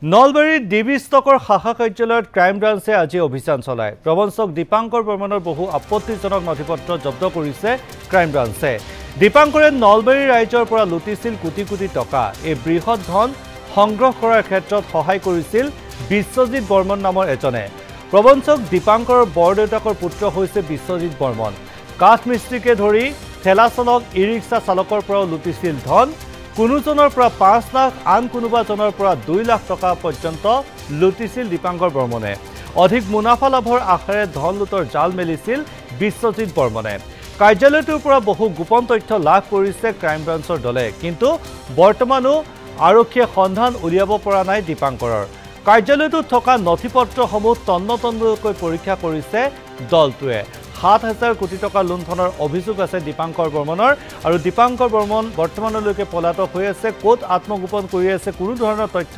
নলবাৰীৰ ডিবি ষ্টকৰ শাখা কাৰ্যালয়ত ক্ৰাইম ব্ৰাঞ্চে আজি অভিযান চলায়। প্ৰবঞ্চক দীপাংকৰ বৰ্মনৰ বহু আপত্তিজনক নথিপত্ৰ জব্দ কৰিছে ক্ৰাইম ব্ৰাঞ্চে। দীপাংকৰে নলবাৰীৰ ৰাইজৰ পৰা লুটিছিল কোটি কোটি টকা। এই বৃহৎ ধন সংগ্ৰহ কৰাৰ ক্ষেত্ৰত সহায় কৰিছিল বিশ্বজিৎ বৰ্মন নামৰ এজনে। প্ৰবঞ্চক দীপাংকৰৰ বৰদেউতাকৰ পুত্ৰ হৈছে বিশ্বজিৎ বৰ্মন। কাঠ মিস্ত্ৰীকে ধৰি ঠেলা চালক ই ৰিক্সা চালকৰ পৰাও লুটিছিল ধন। কোনোজনৰ পৰা ৫ লাখ, আন কোনোবাজনৰ পৰা ২ লাখ টকা পৰ্যন্ত লুটিছিল দীপাংকৰ বৰ্মনে। অধিক মুনাফা লাভৰ আশাৰে ধন লুটৰ জাল মেলিছিল বিশ্বজিৎ বৰ্মনে। কাৰ্যালয়টোৰ পৰা বহু গোপন তথ্য লাভ কৰিছে ক্ৰাইম ব্ৰাঞ্চৰ দলে, কিন্তু বৰ্তমানো আৰক্ষীয়ে সন্ধান উলিয়াব পৰা নাই দীপাংকৰৰ। কাৰ্যালয়টোত থকা নথিপত্ৰসমূহ তন্ন তন্নকৈ পৰীক্ষা কৰিছে দলটোৱে। ৭,০০০ কোটি টকা লুণ্ঠনৰ অভিযোগ আছে দীপাংকৰ বৰ্মনৰ, আৰু দীপাংকৰ বৰ্মন বৰ্তমানলৈকে পলাতক হৈ আছে। ক'ত আত্মগোপন কৰি আছে কোনো ধৰণৰ তথ্য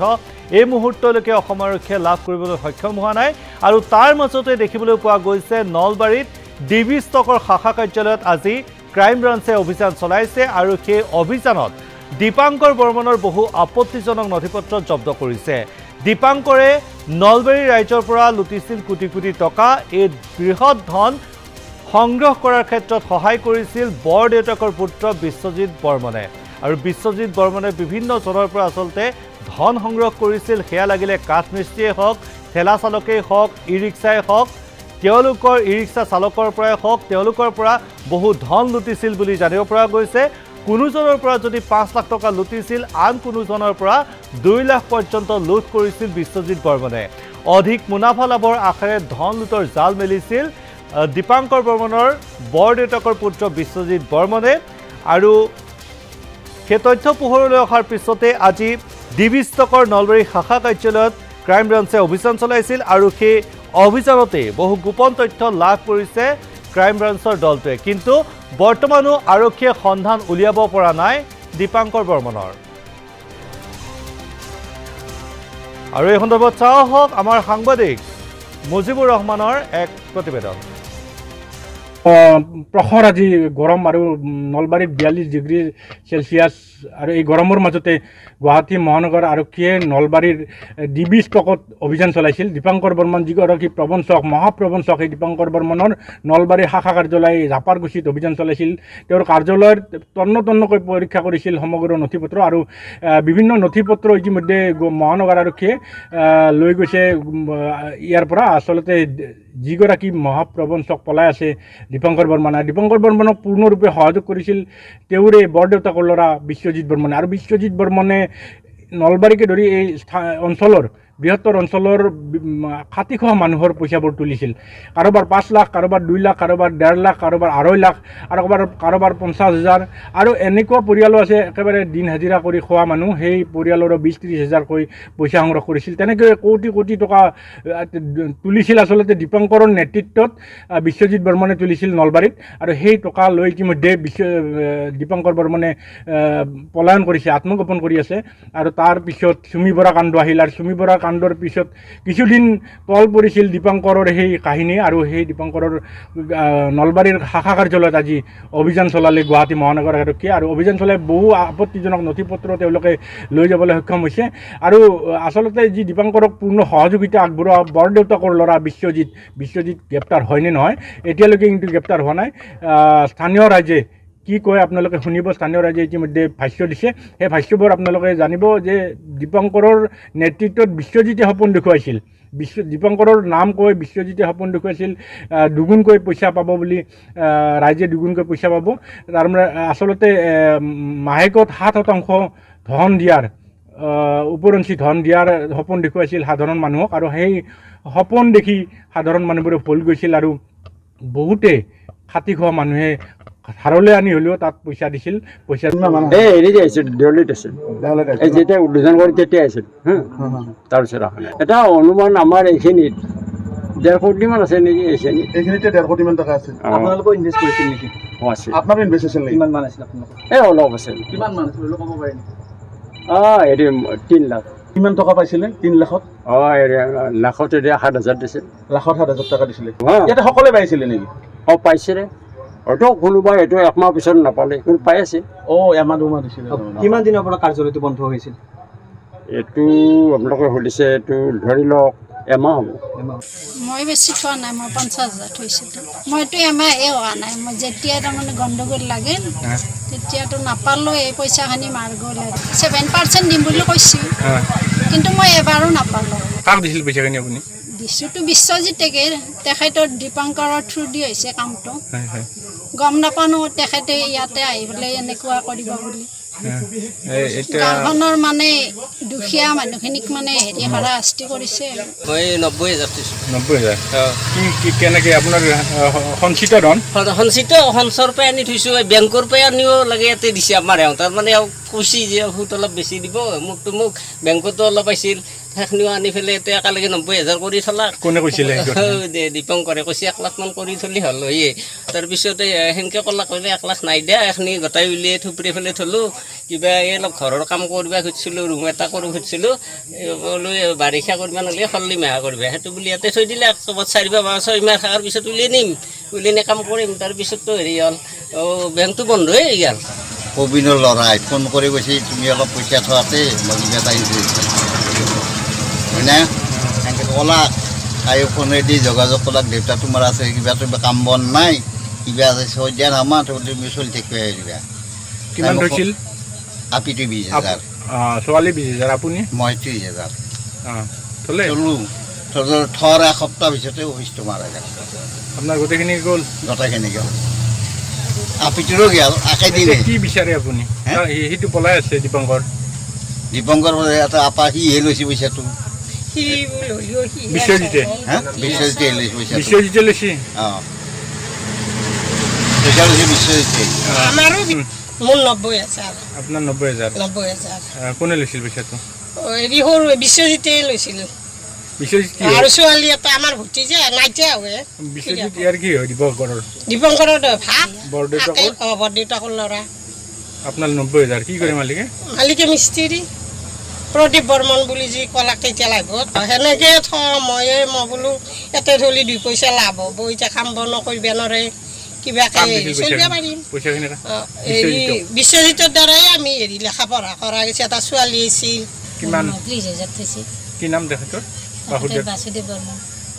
এই মুহূৰ্তলৈকে অসম আৰক্ষীয়ে লাভ কৰিবলৈ সক্ষম হোৱা নাই। আৰু তাৰ মাজতে দেখিবলৈ পোৱা গৈছে নলবাৰীত ডিবি ষ্টকৰ শাখা কাৰ্যালয়ত আজি ক্ৰাইম ব্ৰাঞ্চে অভিযান চলাইছে, আৰু সেই অভিযানত দীপাংকৰ বৰ্মনৰ বহু আপত্তিজনক নথিপত্ৰ জব্দ কৰিছে। দীপাংকৰে নলবাৰীৰ ৰাইজৰ পৰা লুটিছিল কোটি কোটি টকা। এই বৃহৎ ধন সংগ্ৰহ কৰাৰ ক্ষেত্ৰত সহায় কৰিছিল বৰদেউতাকৰ পুত্ৰ বিশ্বজিৎ বৰ্মনে। আৰু বিশ্বজিৎ বৰ্মনে বিভিন্ন জনৰ পৰা আচলতে ধন সংগ্ৰহ কৰিছিল। সেয়া লাগিলে কাঠ মিস্ত্ৰীয়ে হওক, ঠেলা চালকেই হওক, ই ৰিক্সাই হওক, তেওঁলোকৰ ই ৰিক্সা চালকৰ পৰাই হওক, তেওঁলোকৰ পৰা বহু ধন লুটিছিল বুলি জানিব পৰা গৈছে। কোনোজনৰ পৰা যদি ৫ লাখ টকা লুটিছিল, আন কোনোজনৰ পৰা ২ লাখ পৰ্যন্ত লুট কৰিছিল বিশ্বজিৎ বৰ্মনে। অধিক মুনাফা লাভৰ আশাৰে ধন লুটৰ জাল মেলিছিল দীপাংকৰ বৰ্মনৰ বৰদেউতাকৰ পুত্ৰ বিশ্বজিৎ বৰ্মনে। আৰু সেই তথ্য পোহৰলৈ অহাৰ পিছতে আজি ডিবি ষ্টকৰ নলবাৰী শাখা কাৰ্যালয়ত ক্ৰাইম ব্ৰাঞ্চে অভিযান চলাইছিল, আৰু সেই অভিযানতে বহু গোপন তথ্য লাভ কৰিছে ক্ৰাইম ব্ৰাঞ্চৰ দলটোৱে, কিন্তু বৰ্তমানো আৰক্ষীয়ে সন্ধান উলিয়াব পৰা নাই দীপাংকৰ বৰ্মনৰ। আৰু এই সন্দৰ্ভত চাওঁ হওক আমাৰ সাংবাদিক মুজিবুৰ ৰহমানৰ এক প্ৰতিবেদন। প্ৰখৰ আজি গৰম, আৰু নলবাৰীত ৪২ ডিগ্ৰী চেলচিয়াছ, আৰু এই গৰমৰ মাজতে গুৱাহাটী মহানগৰ আৰক্ষীয়ে নলবাৰীৰ ডিবি ষ্টকত অভিযান চলাইছিল। দীপাংকৰ বৰ্মন যিগৰাকী প্ৰবঞ্চক, মহাপ্ৰবঞ্চক, এই দীপাংকৰ বৰ্মনৰ নলবাৰীৰ শাখা কাৰ্যালয় জাপাৰগুছিত অভিযান চলাইছিল। তেওঁৰ কাৰ্যালয়ত তন্ন তন্নকৈ পৰীক্ষা কৰিছিল সমগ্ৰ নথিপত্ৰ, আৰু বিভিন্ন নথিপত্ৰ ইতিমধ্যে মহানগৰ আৰক্ষীয়ে লৈ গৈছে ইয়াৰ পৰা। আচলতে যিগৰাকী মহাপ্ৰবঞ্চক পলাই আছে দীপাংকৰ বৰ্মনে, দীপাংকৰ বৰ্মনক পূৰ্ণৰূপে সহযোগ কৰিছিল তেওঁৰে বৰদেউতাকৰ ল'ৰা বিশ্বজিৎ বৰ্মনে। আৰু বিশ্বজিৎ বৰ্মনে নলবাৰীকে ধৰি এই অঞ্চলৰ বৃহত্তৰ অঞ্চলৰ খাতি খোৱা মানুহৰ পইচাবোৰ তুলিছিল। কাৰোবাৰ ৫ লাখ, কাৰোবাৰ ২ লাখ, কাৰোবাৰ ১.৫ লাখ, কাৰোবাৰ ২.৫ লাখ, আৰু কাৰোবাৰ ৫০,০০০। আৰু এনেকুৱা পৰিয়ালো আছে একেবাৰে দিন হাজিৰা কৰি খোৱা মানুহ, সেই পৰিয়ালৰো ২০-৩০ হাজাৰকৈ পইচা সংগ্ৰহ কৰিছিল। তেনেকৈ কোটি কোটি টকা তুলিছিল আচলতে দীপাংকৰৰ নেতৃত্বত বিশ্বজিৎ বৰ্মনে তুলিছিল নলবাৰীত। আৰু সেই টকা লৈ ইতিমধ্যে দীপাংকৰ বৰ্মনে পলায়ন কৰিছে, আত্মগোপন কৰি আছে। আৰু তাৰ পিছত চুমি বৰা কাণ্ড আহিল, আৰু চুমি বৰা কাণ্ডৰ পিছত কিছুদিন তল পৰিছিল দীপাংকৰৰ সেই কাহিনী, আৰু সেই দীপাংকৰৰ নলবাৰীৰ শাখা কাৰ্যালয়ত আজি অভিযান চলালে গুৱাহাটী মহানগৰ আৰক্ষীয়ে। আৰু অভিযান চলাই বহু আপত্তিজনক নথিপত্ৰ তেওঁলোকে লৈ যাবলৈ সক্ষম হৈছে। আৰু আচলতে যি দীপাংকৰক পূৰ্ণ সহযোগিতা আগবঢ়োৱা বৰদেউতাকৰ ল'ৰা বিশ্বজিৎ গ্ৰেপ্তাৰ হয়নে নহয় এতিয়ালৈকে কিন্তু গ্ৰেপ্তাৰ হোৱা নাই। স্থানীয় ৰাইজে কি কয় আপোনালোকে শুনিব। স্থানীয় ৰাইজে ইতিমধ্যে ভাষ্য দিছে, সেই ভাষ্যবোৰ আপোনালোকে জানিব যে দীপাংকৰৰ নেতৃত্বত বিশ্বজিতে সপোন দেখুৱাইছিল, দীপাংকৰৰ নাম কৈ বিশ্বজিতে সপোন দেখুৱাইছিল দুগুণকৈ পইচা পাব বুলি, ৰাইজে দুগুণকৈ পইচা পাব। তাৰমানে আচলতে মাহেকত ৭% ধন দিয়াৰ, ওপৰঞ্চি ধন দিয়াৰ সপোন দেখুৱাইছিল সাধাৰণ মানুহক। আৰু সেই সপোন দেখি সাধাৰণ মানুহবোৰে ভুল গৈছিল, আৰু বহুতে খাতি খোৱা মানুহে ধাৰলৈ আনি হ'লেও তাত পইচা দিছিল। পইচা হেৰি আছিল, দেউলিত আছিল, যেতিয়া উদ্বোধন কৰি তেতিয়া আছিল। তাৰপিছত এটা অনুমান আমাৰ এইখিনিত ১.৫ কোটিমান আছে নেকি। এইখিনিতে ১.৫ কোটিমান টকা আছে। আপোনালোকে ইনভেষ্ট কৰিছিল নেকি? আছিল। আপোনাৰো ইনভেষ্ট আছিল নেকি? কিমান মান আছিল আপোনালোকৰ? অলপ আছিল। কিমান মান আছিল ক'ব পাৰে নেকি? হেৰি ৩ লাখ। কিমান টকা পাইছিলে ৩ লাখত? লাখত এতিয়া ৭,০০০ দিছিল। লাখত ৭,০০০ টকা দিছিলে। ইয়াতে সকলোৱে পাইছিলে নেকি? পাইছিলে। হয়তো কোনোবাই এইটো একমাহ পিছত নাপালে, কিন্তু পাই আছে। এমাহ ২ মাহ দিছিলে। কিমান দিনৰ পৰা কাৰ্যালয়টো বন্ধ হৈছিল? এইটো আপোনালোকে সুধিছে এইটো ধৰি লওক এমাহ হ'ব মই বেছি থোৱা নাই মই 50,000 থৈছিলোঁ মইতো এমাহে হোৱা নাই মই যেতিয়া তাৰমানে গণ্ডগোল লাগিল তেতিয়াতো নাপালোঁ এই পইচাখিনি মাৰ গ'ল আৰু 7% দিম বুলি কৈছিল কিন্তু মই এবাৰো নাপালোঁ কাক দিছিল পইচাখিনি আপুনি দিছোঁতো বিশ্বজিতকে তেখেতৰ দীপাংকৰৰ থ্ৰু দি হৈছে কামটো গম নাপানো তেখেতে ইয়াতে আহি পেলাই এনেকুৱা কৰিব বুলি গাঁওখনৰ মানে দুখীয়া মানুহখিনিক মানে হেৰি হাৰাশাস্তি কৰিছে মই 90,000 দিছোঁ 90,000 কেনেকৈ আপোনাৰ সঞ্চিত ধন সঞ্চিত সঞ্চৰ পৰা আনি থৈছোঁ বেংকৰ পৰা আনিব লাগে ইয়াতে দিছে আমাৰ তাৰমানে কৈছে যে সুত অলপ বেছি দিব মোক বেংকতো অলপ আহিছিল সেইখিনিও আনি পেলাই এতিয়া একেলগে 90,000 কৰি থলা কোনে কৈছিলে দীপংকৰে কৈছে 1 লাখমান কৰি থলি হ'ল হয়ে তাৰপিছতে সেনেকৈ ক'লা ক'লে 1 লাখ নাই দিয়া এইখিনি গোটাই উলিয়াই থুপৰি পেলাই থলোঁ কিবা এই অলপ ঘৰৰ কাম কৰিব খুজিছিলোঁ ৰুম এটা কৰিব খুজিছিলোঁ বোলো বাৰিষা কৰিব নহ'লে খল্লি মেহা কৰিব সেইটো বুলি ইয়াতে থৈ দিলে ক'ৰবাত 4-5 মাহ থকাৰ পিছত উলিয়াই নিম উলিয়াই কাম কৰিম তাৰপিছততো হেৰি হ'ল বেংকটো বন্ধ হৈ গ'ল প্ৰবীণৰ ল'ৰাই ফোন কৰি কৈছে তুমি অলপ পইচা থোৱাতে মই কিবা এটা হয়নে এনেকৈ ক'লা তাই ফোনেদি যোগাযোগ ক'লাক দেউতা তোমাৰ আছে কিবা কাম বন নাই কিবা আছে 6 দিয়া নামা তুমি চলি থাকিব আহিবা কিমান থৈছিল আপিটো 20,000 ছোৱালী 20,000 আপুনি মই 30,000 থ'লে থৰ এসপ্তাহ পিছতে অফিচটো মাৰা গ'ল আপোনাৰ গোটেইখিনি গ'ল গোটেইখিনি গ'ল আপিটোৰো গ'ল একেদিনে কি বিচাৰে আপুনি সেইটো পলাই আছে দীপংকৰ এটা আপা সিহে লৈছে পইচাটো বিশ্বজিতে বিশ্বজিতে লৈছে পইচা বিশ্বজিতে লৈছে পইচা লৈছে বিশ্বজিতে মোৰ 90,000 আপোনাৰ 90,000 কোনে লৈছিল পইচাটো হেৰি সৰু বিশ্বজিতে লৈছিল বিশ্বজিত আৰু ছোৱালী এটা আমাৰ ভৰ্তি যে নাইকিয়া হয় বিশ্বজিত ইয়াৰ কি হয় দীপংকৰৰ ভাত বৰদেউতাকৰ ল'ৰা আপোনাৰ 90,000 কি কৰে মালিকে মিস্ত্ৰী প্ৰদীপ বৰ্মন বুলি যি ক'লাক তেতিয়া লাগিব সেনেকৈ মই বোলো ইয়াতে থলি 2 পইচা লাভ হ'ব এতিয়া কাম বন কৰিব নোৱাৰে কিবাকৈ চলিব পাৰিম বিশ্বজিতৰ দ্বাৰাই আমি হেৰি লেখা পঢ়া কৰা গৈছে এটা ছোৱালী আছিল কিমান 30,000 থৈছে কি নাম তেখেতৰ বাসুদেৱ বৰ্মন